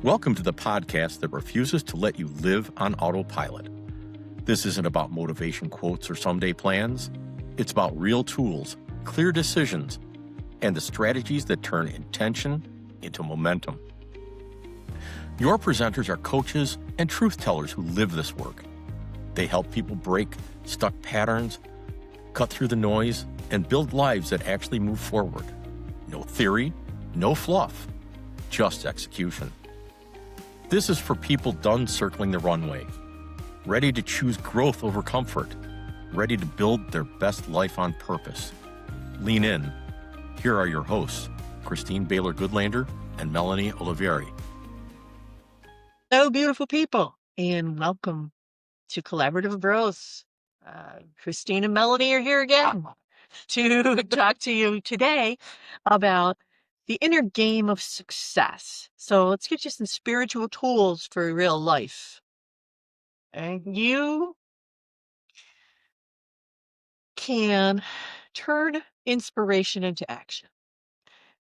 Welcome to the podcast that refuses to let you live on autopilot. This isn't about motivation quotes or someday plans. It's about real tools, clear decisions, and the strategies that turn intention into momentum. Your presenters are coaches and truth tellers who live this work. They help people break stuck patterns, cut through the noise, and build lives that actually move forward. No theory, no fluff, just execution. This is for people done circling the runway, ready to choose growth over comfort, ready to build their best life on purpose. Lean in. Here are your hosts, Christine Baylor-Goodlander and Melanie Olivieri. Hello, beautiful people, and welcome to Collaborative Growth. Christine and Melanie are here again to talk to you today about the inner game of success. So let's get you some spiritual tools for real life. And you can turn inspiration into action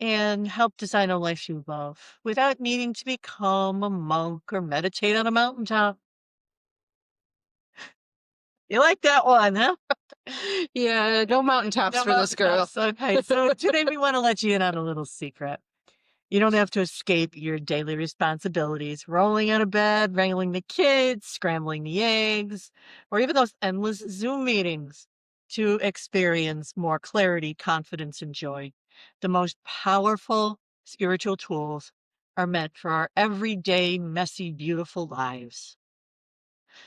and help design a life you love without needing to become a monk or meditate on a mountaintop. You like that one, huh? Yeah, no mountaintops No for this girl. mountaintops. Okay, so today we want to let you in on a little secret. You don't have to escape your daily responsibilities, rolling out of bed, wrangling the kids, scrambling the eggs, or even those endless Zoom meetings to experience more clarity, confidence, and joy. The most powerful spiritual tools are meant for our everyday, messy, beautiful lives.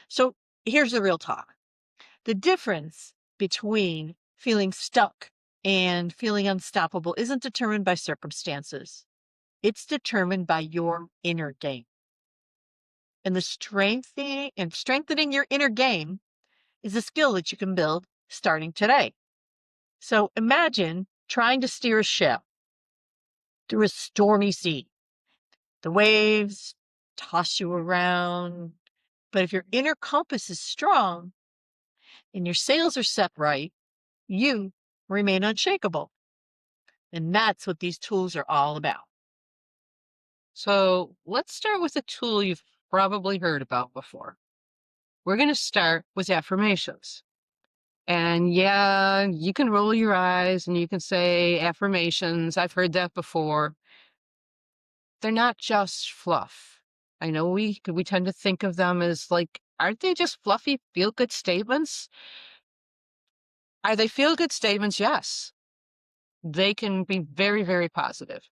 So here's the real talk. The difference between feeling stuck and feeling unstoppable isn't determined by circumstances. It's determined by your inner game. And the strengthening your inner game is a skill that you can build starting today. So imagine trying to steer a ship through a stormy sea. The waves toss you around, but if your inner compass is strong and your sails are set right, you remain unshakable. And that's what these tools are all about. So let's start with a tool you've probably heard about before. We're going to start with affirmations. And yeah, you can roll your eyes and you can say affirmations. I've heard that before. They're not just fluff. I know we tend to think of them as like, aren't they just fluffy feel-good statements? Are they feel-good statements? Yes. They can be very, very positive.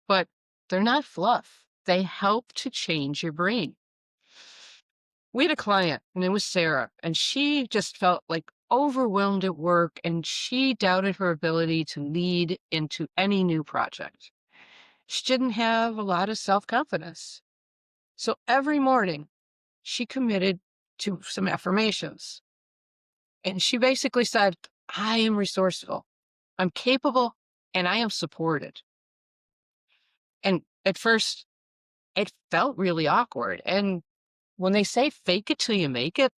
But they're not fluff. They help to change your brain. We had a client, and it was Sarah, and she just felt like overwhelmed at work, and she doubted her ability to lead into any new project. She didn't have a lot of self-confidence. So every morning, she committed to some affirmations. And she basically said, I am resourceful, I'm capable, and I am supported. And at first, it felt really awkward. And when they say fake it till you make it,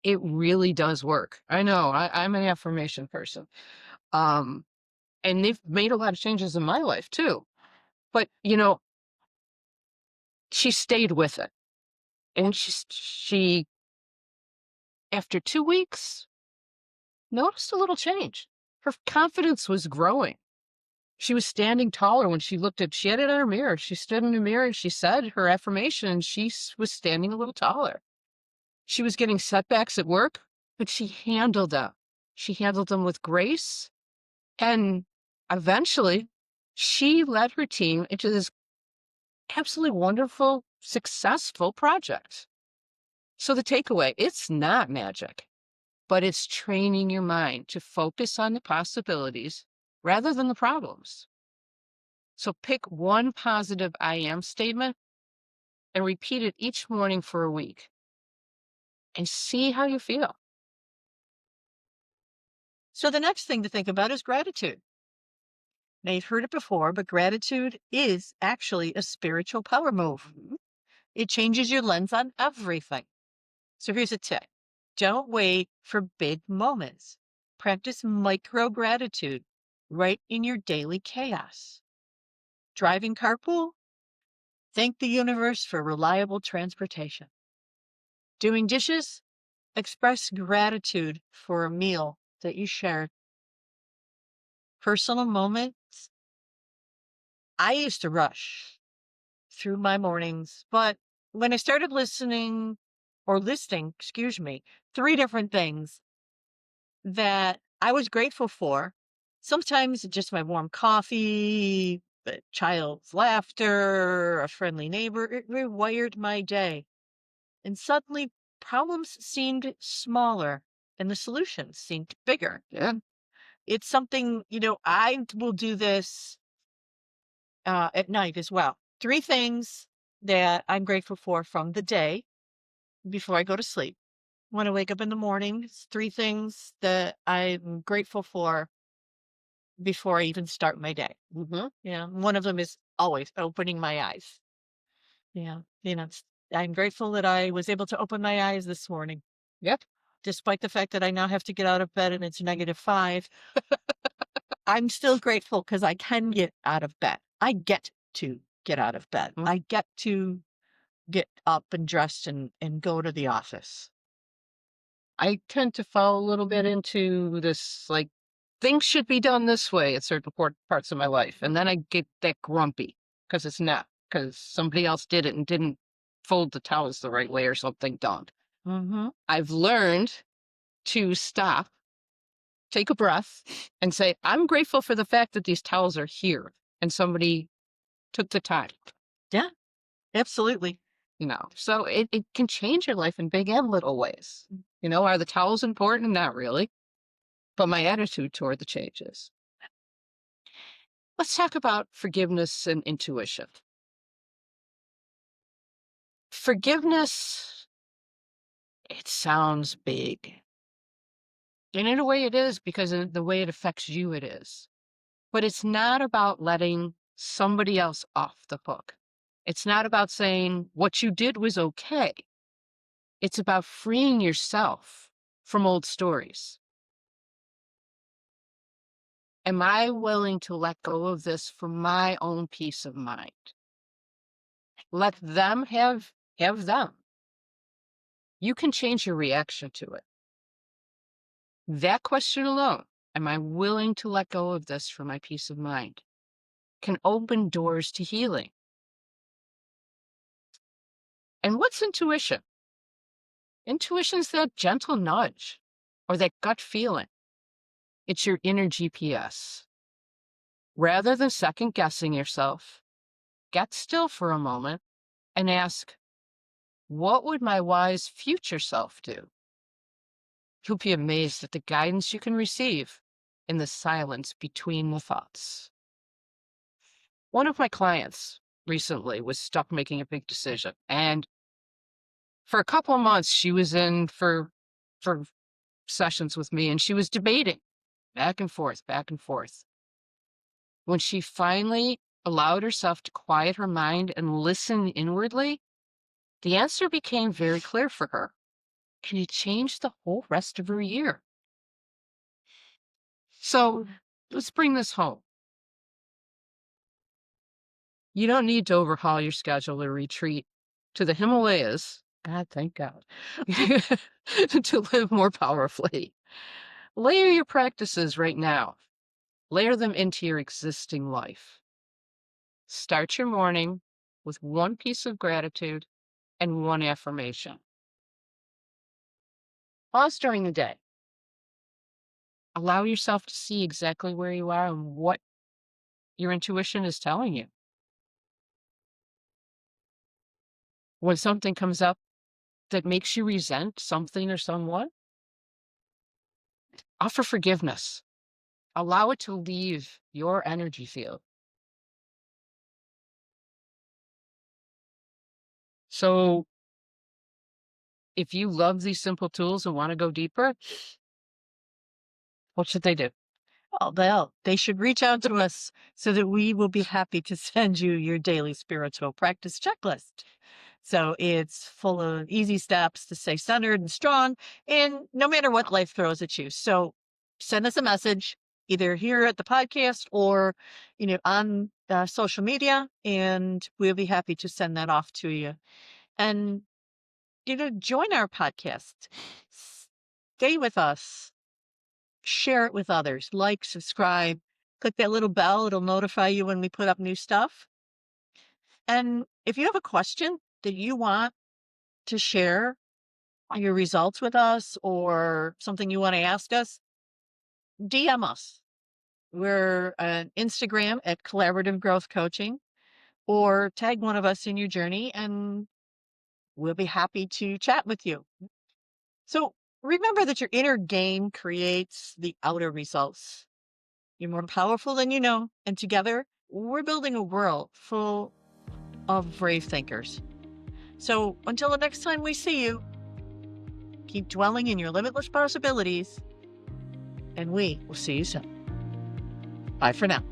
it really does work. I know, I'm an affirmation person. And they've made a lot of changes in my life too. But, she stayed with it. And she after 2 weeks, noticed a little change. Her confidence was growing. She was standing taller when she had it on her mirror. She stood in the mirror and she said her affirmation and she was standing a little taller. She was getting setbacks at work, but she handled them. She handled them with grace. And eventually she led her team into this absolutely wonderful, successful project. So the takeaway, it's not magic, but it's training your mind to focus on the possibilities rather than the problems. So pick one positive I am statement and repeat it each morning for a week and see how you feel. So the next thing to think about is gratitude. Now, you've heard it before, but gratitude is actually a spiritual power move. It changes your lens on everything. So here's a tip. Don't wait for big moments. Practice micro gratitude right in your daily chaos. Driving carpool? Thank the universe for reliable transportation. Doing dishes? Express gratitude for a meal that you shared. Personal moments? I used to rush through my mornings, but when I started listing, 3 different things that I was grateful for, sometimes just my warm coffee, a child's laughter, a friendly neighbor, it rewired my day. And suddenly problems seemed smaller and the solutions seemed bigger. Yeah. It's something, I will do this at night as well. 3 things that I'm grateful for from the day before I go to sleep. When I wake up in the morning, it's 3 things that I'm grateful for before I even start my day. Mm-hmm. Yeah, one of them is always opening my eyes. Yeah, I'm grateful that I was able to open my eyes this morning. Yep. Despite the fact that I now have to get out of bed and it's -5, I'm still grateful because I can get out of bed. I get to get out of bed. Mm. I get to get up and dressed and go to the office. I tend to fall a little bit into this, like, things should be done this way at certain parts of my life. And then I get that grumpy because it's not, because somebody else did it and didn't fold the towels the right way or something dumb. Mm-hmm. I've learned to stop, take a breath, and say, I'm grateful for the fact that these towels are here and somebody took the time. Yeah, absolutely. So it can change your life in big and little ways. Are the towels important? Not really. But my attitude toward the changes. Let's talk about forgiveness and intuition. Forgiveness, it sounds big. And in a way it is, because of the way it affects you, it is. But it's not about letting somebody else off the hook. It's not about saying what you did was okay. It's about freeing yourself from old stories. Am I willing to let go of this for my own peace of mind? Let them have them. You can change your reaction to it. That question alone, am I willing to let go of this for my peace of mind, can open doors to healing. And what's intuition? Intuition's that gentle nudge or that gut feeling. It's your inner GPS. Rather than second guessing yourself, get still for a moment and ask, what would my wise future self do? You'll be amazed at the guidance you can receive in the silence between the thoughts. One of my clients recently was stuck making a big decision, and for a couple of months she was in for sessions with me, and she was debating back and forth, back and forth. When she finally allowed herself to quiet her mind and listen inwardly, the answer became very clear for her, and it changed the whole rest of her year. So let's bring this home. You don't need to overhaul your schedule or retreat to the Himalayas. God, thank God. To live more powerfully. Layer your practices right now. Layer them into your existing life. Start your morning with one piece of gratitude and one affirmation. Pause during the day. Allow yourself to see exactly where you are and what your intuition is telling you. When something comes up that makes you resent something or someone, offer forgiveness. Allow it to leave your energy field. So if you love these simple tools and want to go deeper, what should they do? Well, they should reach out to us so that we will be happy to send you your daily spiritual practice checklist. So it's full of easy steps to stay centered and strong, and no matter what life throws at you. So send us a message. either here at the podcast or, on social media, and we'll be happy to send that off to you. And, join our podcast. Stay with us. Share it with others. Like, subscribe, click that little bell. It'll notify you when we put up new stuff. And if you have a question that you want to share your results with us or something you want to ask us, DM us. We're on Instagram at Collaborative Growth Coaching, or tag one of us in your journey and we'll be happy to chat with you. So remember that your inner game creates the outer results. You're more powerful than you know, and together we're building a world full of brave thinkers. So until the next time we see you, keep dwelling in your limitless possibilities, and we will see you soon. Bye for now.